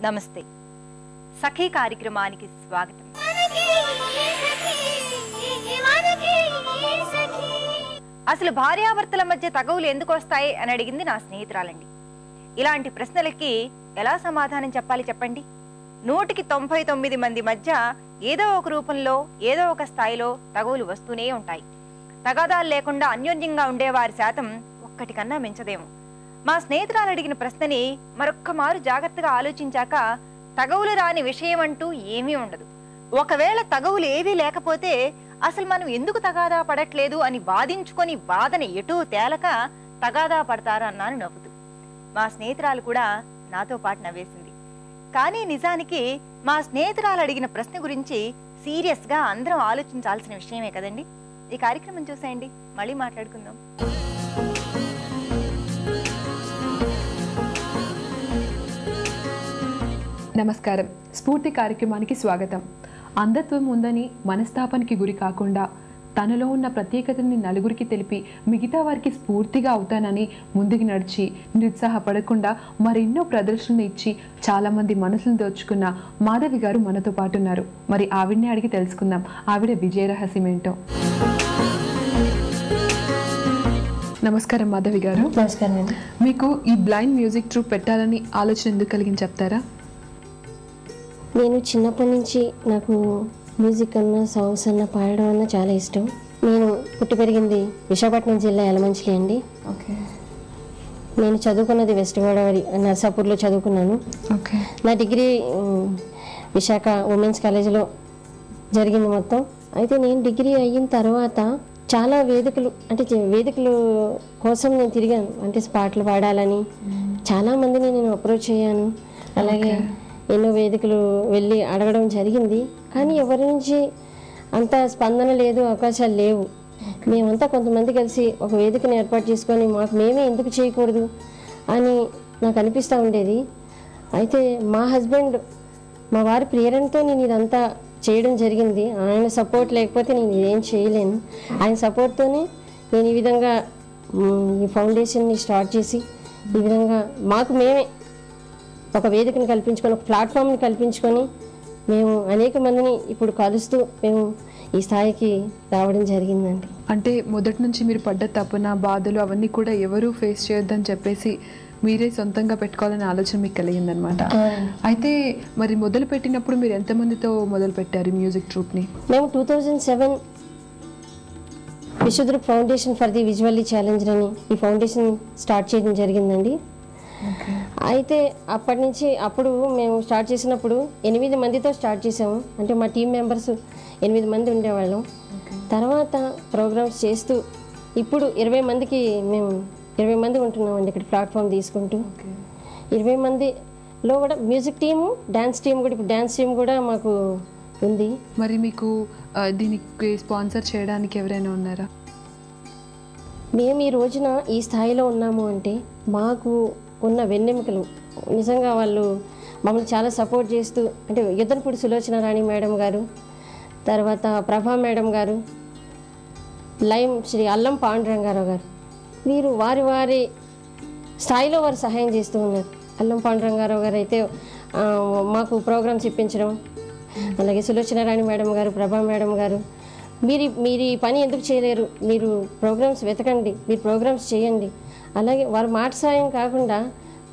నమస్తే. సఖీ కార్యక్రమానికి స్వాగతం. అసలు భార్యాభర్తల మధ్య తగవులు ఎందుకు వస్తాయి అని అడిగింది నా స్నేహితురాలండి. ఇలాంటి ప్రశ్నలకి ఎలా సమాధానం చెప్పాలి చెప్పండి? 199 మంది మధ్య ఏదో ఒక రూపంలో ఏదో ఒక స్థాయిలో తగవులు వస్తూనే ఉంటాయి. తగాదాలు లేకుండా అన్యోన్యంగా ఉండేవారి శాతం ఒక్కటి కన్నా మించదేమో. మా స్నేహితురాలు అడిగిన ప్రశ్నని మరొక్క మారు జాగ్రత్తగా ఆలోచించాక తగవులు రాని విషయం అంటూ ఏమీ ఉండదు. ఒకవేళ తగవులు ఏవీ లేకపోతే అసలు మనం ఎందుకు తగాదా పడట్లేదు అని వాదించుకొని వాదన ఎటూ తేలక తగాదా పడతారన్నాను నవ్వుతూ. మా స్నేహితురాలు కూడా నాతో పాటు నవ్వేసింది. కానీ నిజానికి మా స్నేహితురాలు అడిగిన ప్రశ్న గురించి సీరియస్ గా అందరం ఆలోచించాల్సిన విషయమే కదండి. ఈ కార్యక్రమం చూసేయండి, మళ్ళీ మాట్లాడుకుందాం. నమస్కారం. స్ఫూర్తి కార్యక్రమానికి స్వాగతం. అంధత్వం ఉందని మనస్తాపానికి గురి కాకుండా తనలో ఉన్న ప్రత్యేకతని నలుగురికి తెలిపి మిగతా వారికి స్ఫూర్తిగా అవుతానని ముందుకు నడిచి నిరుత్సాహపడకుండా మరెన్నో ప్రదర్శనలు ఇచ్చి చాలామంది మనసును దోచుకున్న మాధవి గారు మనతో పాటు ఉన్నారు. మరి ఆవిడని అడిగి తెలుసుకుందాం ఆవిడ విజయ రహస్యం ఏంటో. నమస్కారం మాధవి గారు. నమస్కారం అండి. మీకు ఈ బ్లైండ్ మ్యూజిక్ ట్రూప్ పెట్టాలని ఆలోచన ఎందుకు కలిగింది చెప్తారా? నేను చిన్నప్పటి నుంచి నాకు మ్యూజిక్ అన్నా సాంగ్స్ అన్నా పాడడం అన్నా చాలా ఇష్టం. నేను పుట్టి పెరిగింది విశాఖపట్నం జిల్లా యలమంచిలి అండి. ఓకే. నేను చదువుకున్నది వెస్ట్ గోదావరి నర్సాపూర్లో చదువుకున్నాను. ఓకే. నా డిగ్రీ విశాఖ ఉమెన్స్ కాలేజీలో జరిగింది మొత్తం. అయితే నేను డిగ్రీ అయిన తర్వాత చాలా వేదికలు కోసం నేను తిరిగాను. అంటే పాటలు పాడాలని చాలామందిని నేను అప్రోచ్ అయ్యాను. అలాగే ఎన్నో వేదికలు వెళ్ళి అడగడం జరిగింది. కానీ ఎవరి నుంచి అంత స్పందన లేదు, అవకాశాలు లేవు. మేమంతా కొంతమంది కలిసి ఒక వేదికను ఏర్పాటు చేసుకొని మేమే ఎందుకు చేయకూడదు అని నాకు అనిపిస్తూ ఉండేది. అయితే మా హస్బెండ్, మా వారి ప్రేరణతో నేను ఇదంతా చేయడం జరిగింది. ఆయన సపోర్ట్ లేకపోతే నేను ఇదేం చేయలేను. ఆయన సపోర్ట్తోనే నేను ఈ విధంగా ఈ ఫౌండేషన్ని స్టార్ట్ చేసి ఈ విధంగా మేమే ఒక వేదికను కల్పించుకొని, ఒక ప్లాట్ఫామ్ని కల్పించుకొని మేము అనేక మందిని ఇప్పుడు కలుస్తూ మేము ఈ స్థాయికి రావడం జరిగిందండి. అంటే మొదటి నుంచి మీరు పడ్డ తపన, బాధలు అవన్నీ కూడా ఎవరు ఫేస్ చేయొద్దని చెప్పేసి మీరే సొంతంగా పెట్టుకోవాలనే ఆలోచన మీకు కలిగిందనమాట. అయితే మరి మొదలు పెట్టినప్పుడు మీరు ఎంతమందితో మొదలు పెట్టారు మ్యూజిక్ ట్రూప్ని? మేము 2007 Vishwadrup foundation for the visually challenged అని ఈ ఫౌండేషన్ స్టార్ట్ చేయడం జరిగిందండి. అయితే అప్పుడు మేము స్టార్ట్ చేసినప్పుడు 8 మందితో స్టార్ట్ చేసాము. అంటే మా టీం మెంబర్స్ 8 మంది ఉండేవాళ్ళం. తర్వాత ప్రోగ్రామ్స్ చేస్తూ ఇప్పుడు 20 మంది ఉంటున్నామండి ఇక్కడ ప్లాట్ఫామ్ తీసుకుంటూ. 20 మందిలో కూడా మ్యూజిక్ టీము, డ్యాన్స్ టీం కూడా, ఇప్పుడు డ్యాన్స్ టీం కూడా మాకు ఉంది. మరి మీకు దీనికి స్పాన్సర్ చేయడానికి ఎవరైనా ఉన్నారా? మేము ఈ రోజున ఈ స్థాయిలో ఉన్నాము అంటే మాకు ఉన్న వెన్నెముకలు నిజంగా వాళ్ళు మమ్మల్ని చాలా సపోర్ట్ చేస్తూ, అంటే యుద్ధనపూడి సులోచన రాణి మేడం గారు, తర్వాత ప్రభా మేడం గారు, లైమ్ శ్రీ అల్లం పాండురంగారావు గారు, వీరు వారి స్థాయిలో వారు సహాయం చేస్తూ ఉన్నారు. అల్లం పాండురంగారావు గారు అయితే మాకు ప్రోగ్రామ్స్ ఇప్పించడం, అలాగే సులోచన రాణి మేడం గారు, ప్రభా మేడం గారు, మీరు ఈ పని ఎందుకు చేయలేరు, మీరు ప్రోగ్రామ్స్ వెతకండి, మీరు ప్రోగ్రామ్స్ చేయండి. అలాగే వారు మాట సాయం కాకుండా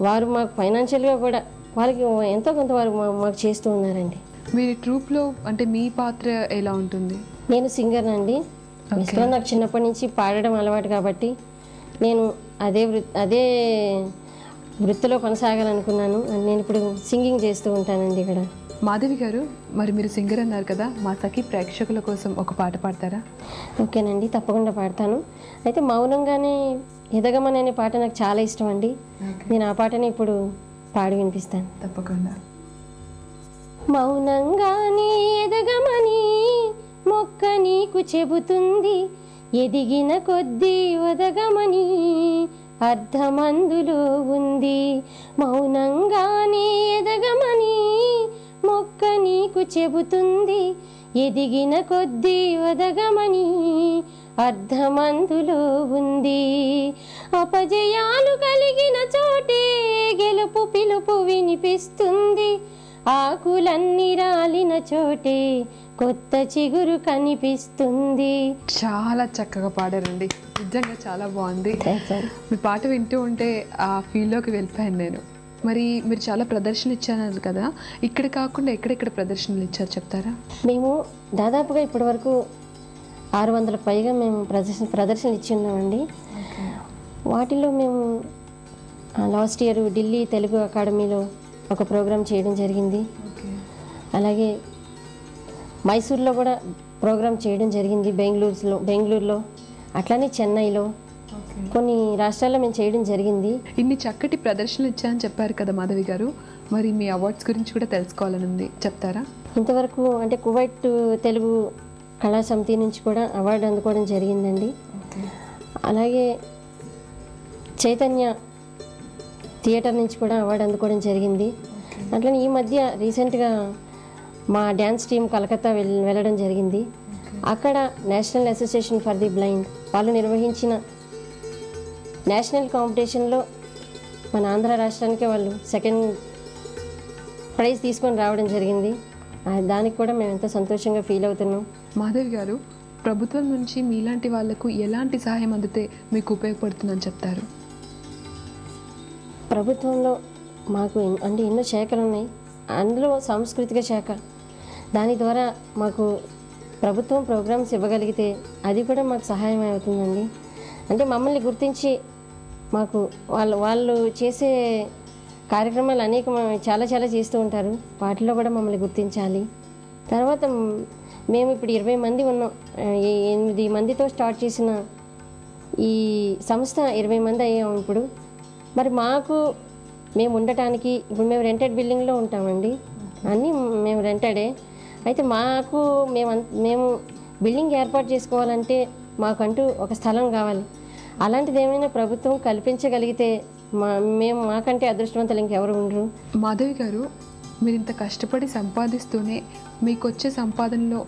వారు మాకు ఫైనాన్షియల్గా కూడా వారికి ఎంతో కొంత వారు మాకు చేస్తూ ఉన్నారండి. మీరు ట్రూప్లో అంటే మీ పాత్ర ఎలా ఉంటుంది? నేను సింగర్ అండి. బేసిక్గా నాకు చిన్నప్పటి నుంచి పాడడం అలవాటు కాబట్టి నేను అదే వృత్తిలో కొనసాగాలనుకున్నాను. నేను ఇప్పుడు సింగింగ్ చేస్తూ ఉంటానండి ఇక్కడ. మాధవి గారు, మరి మీరు సింగర్ అన్నారు కదా, మా సఖి ప్రేక్షకుల కోసం ఒక పాట పాడతారా? ఓకేనండి, తప్పకుండా పాడతాను. అయితే మౌనంగానే ఎదగమని అనే పాట నాకు చాలా ఇష్టం అండి. నేను ఆ పాటని ఇప్పుడు పాడి వినిపిస్తాను. తప్పకుండా. మౌనంగానే ఎదగమని మొక్క నీకు చెబుతుంది, ఎదిగిన కొద్దీ ఒదగమని అర్థమందులో ఉంది. మౌనంగానే ఎదగమని మొక్క నీకు చెబుతుంది, ఎదిగిన కొద్దీ ఒదగమని అర్థమందులో ఉంది. అపజయాలు కలిగిన చోటే గెలుపు పిలుపు వినిపిస్తుంది. ఆకులన్నీ రాలిన చోటే కొత్త చిగురు కనిపిస్తుంది. చాలా చక్కగా పాడారండి, నిజంగా చాలా బాగుంది. మీ పాట వింటూ ఉంటే ఆ ఫీల్డ్లోకి వెళ్ళిపోయాను నేను. మరి మీరు చాలా ప్రదర్శనలు ఇచ్చారు కదా, ఇక్కడ కాకుండా ఎక్కడెక్కడ ప్రదర్శనలు ఇచ్చారు చెప్తారా? మేము దాదాపుగా ఇప్పటి వరకు 600 పైగా మేము ప్రదర్శనలు ఇచ్చి ఉన్నామండి. వాటిలో మేము లాస్ట్ ఇయర్ ఢిల్లీ తెలుగు అకాడమీలో ఒక ప్రోగ్రాం చేయడం జరిగింది. అలాగే మైసూర్లో కూడా ప్రోగ్రాం చేయడం జరిగింది, బెంగళూరులో, అట్లానే చెన్నైలో, కొన్ని రాష్ట్రాల్లో మేము చేయడం జరిగింది. ఇన్ని చక్కటి ప్రదర్శనలు ఇచ్చారని చెప్పారు కదా మాధవి గారు, మరి మీ అవార్డ్స్ గురించి కూడా తెలుసుకోవాలని ఉంది, చెప్తారా? ఇంతవరకు అంటే కువైట్ తెలుగు కళా సమితి నుంచి కూడా అవార్డు అందుకోవడం జరిగిందండి. అలాగే చైతన్య థియేటర్ నుంచి కూడా అవార్డు అందుకోవడం జరిగింది. అట్లనే ఈ మధ్య రీసెంట్గా మా డ్యాన్స్ టీం కలకత్తా వెళ్ళడం జరిగింది. అక్కడ national association for the blind వాళ్ళు నిర్వహించిన నేషనల్ కాంపిటీషన్లో మన ఆంధ్ర రాష్ట్రానికి వాళ్ళు సెకండ్ ప్రైజ్ తీసుకొని రావడం జరిగింది. దానికి కూడా మేము ఎంతో సంతోషంగా ఫీల్ అవుతున్నాం. మాధవి గారు, ప్రభుత్వం నుంచి మీలాంటి వాళ్లకు ఎలాంటి సహాయం అందితే మీకు ఉపయోగపడుతుందని చెప్తారు? ప్రభుత్వంలో మాకు అంటే ఎన్నో శాఖలు ఉన్నాయి, అందులో సాంస్కృతిక శాఖ, దాని ద్వారా మాకు ప్రభుత్వం ప్రోగ్రామ్స్ ఇవ్వగలిగితే అది కూడా మాకు సహాయం అవుతుందండి. అంటే మమ్మల్ని గుర్తించి మాకు వాళ్ళు చేసే కార్యక్రమాలు చాలా చేస్తూ ఉంటారు, వాటిలో కూడా మమ్మల్ని గుర్తించాలి. తర్వాత మేము ఇప్పుడు 20 మంది ఉన్నాం, 8 మందితో స్టార్ట్ చేసిన ఈ సంస్థ 20 మంది అయ్యాము ఇప్పుడు. మరి మేము ఉండటానికి ఇప్పుడు మేము రెంటెడ్ బిల్డింగ్లో ఉంటామండి, అన్నీ మేము రెంటెడే. అయితే మేము బిల్డింగ్ ఏర్పాటు చేసుకోవాలంటే మాకంటూ ఒక స్థలం కావాలి. అలాంటిది ఏమైనా ప్రభుత్వం కల్పించగలిగితే మాకంటే అదృష్టవంతులు ఇంకెవరు ఉండరు. మాధవి గారు, మీరు ఇంత కష్టపడి సంపాదిస్తూనే మీకు వచ్చే సంపాదనలో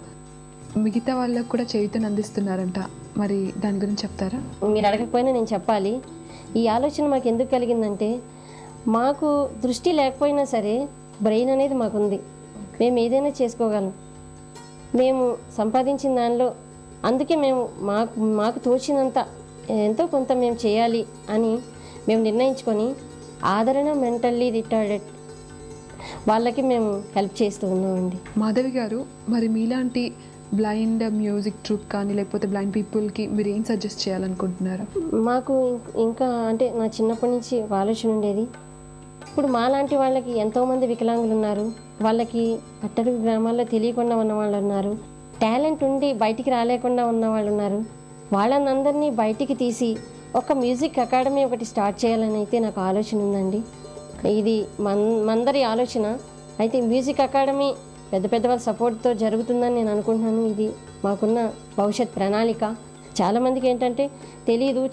మిగతా వాళ్ళకు కూడా చేయుతను అందిస్తున్నారంట, మరి దాని గురించి చెప్తారా? మీరు అడగకపోయినా నేను చెప్పాలి. ఈ ఆలోచన మాకు ఎందుకు కలిగిందంటే, మాకు దృష్టి లేకపోయినా సరే బ్రెయిన్ అనేది మాకుంది, మేము ఏదైనా చేసుకోగలం. మేము సంపాదించిన దానిలో అందుకే మాకు తోచినంత ఎంతో కొంత మేము చేయాలి అని మేము నిర్ణయించుకొని ఆదరణ మెంటల్లీ రిటార్డెడ్ వాళ్ళకి మేము హెల్ప్ చేస్తూ ఉన్నామండి. మాధవి గారు, మరి మీలాంటి బ్లైండ్ మ్యూజిక్ ట్రూప్ కానీ లేకపోతే బ్లైండ్ పీపుల్కి మీరు ఏం సజెస్ట్ చేయాలనుకుంటున్నారు? మాకు ఇంకా అంటే నా చిన్నప్పటి నుంచి ఆలోచన ఉండేది, ఇప్పుడు మాలాంటి వాళ్ళకి ఎంతోమంది వికలాంగులు ఉన్నారు, వాళ్ళకి అట్టడుగు గ్రామాల్లో తెలియకుండా ఉన్న వాళ్ళు ఉన్నారు, టాలెంట్ ఉండి బయటికి రాలేకుండా ఉన్న వాళ్ళు ఉన్నారు. వాళ్ళందరినీ బయటికి తీసి ఒక మ్యూజిక్ అకాడమీ ఒకటి స్టార్ట్ చేయాలని అయితే నాకు ఆలోచన ఉందండి. ఇది మందరి ఆలోచన. అయితే మ్యూజిక్ అకాడమీ పెద్ద వాళ్ళ సపోర్ట్తో జరుగుతుందని నేను అనుకుంటున్నాను. ఇది మాకున్న భవిష్యత్ ప్రణాళిక. చాలామందికి ఏంటంటే తెలియదు,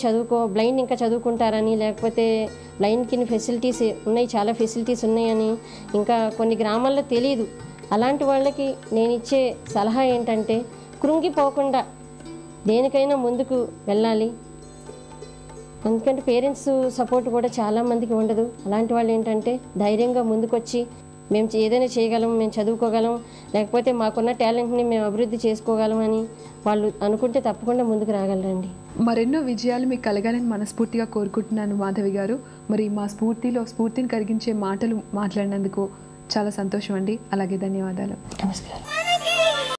బ్లైండ్ ఇంకా చదువుకుంటారని, లేకపోతే బ్లైండ్కి ఫెసిలిటీస్ ఉన్నాయి, చాలా ఫెసిలిటీస్ ఉన్నాయని ఇంకా కొన్ని గ్రామాల్లో తెలియదు. అలాంటి వాళ్ళకి నేను ఇచ్చే సలహా ఏంటంటే, కృంగిపోకుండా దేనికైనా ముందుకు వెళ్ళాలి. ఎందుకంటే పేరెంట్స్ సపోర్ట్ కూడా చాలామందికి ఉండదు. అలాంటి వాళ్ళు ఏంటంటే ధైర్యంగా ముందుకొచ్చి మేము ఏదైనా చేయగలం, మేము చదువుకోగలం, లేకపోతే మాకున్న టాలెంట్ని మేము అభివృద్ధి చేసుకోగలం అని వాళ్ళు అనుకుంటే తప్పకుండా ముందుకు రాగలరండి. మరెన్నో విజయాలు మీకు కలగాలని మనస్ఫూర్తిగా కోరుకుంటున్నాను మాధవి గారు. మరి మా స్ఫూర్తిని కలిగించే మాటలు మాట్లాడినందుకు చాలా సంతోషం అండి. అలాగే ధన్యవాదాలు. నమస్కారం.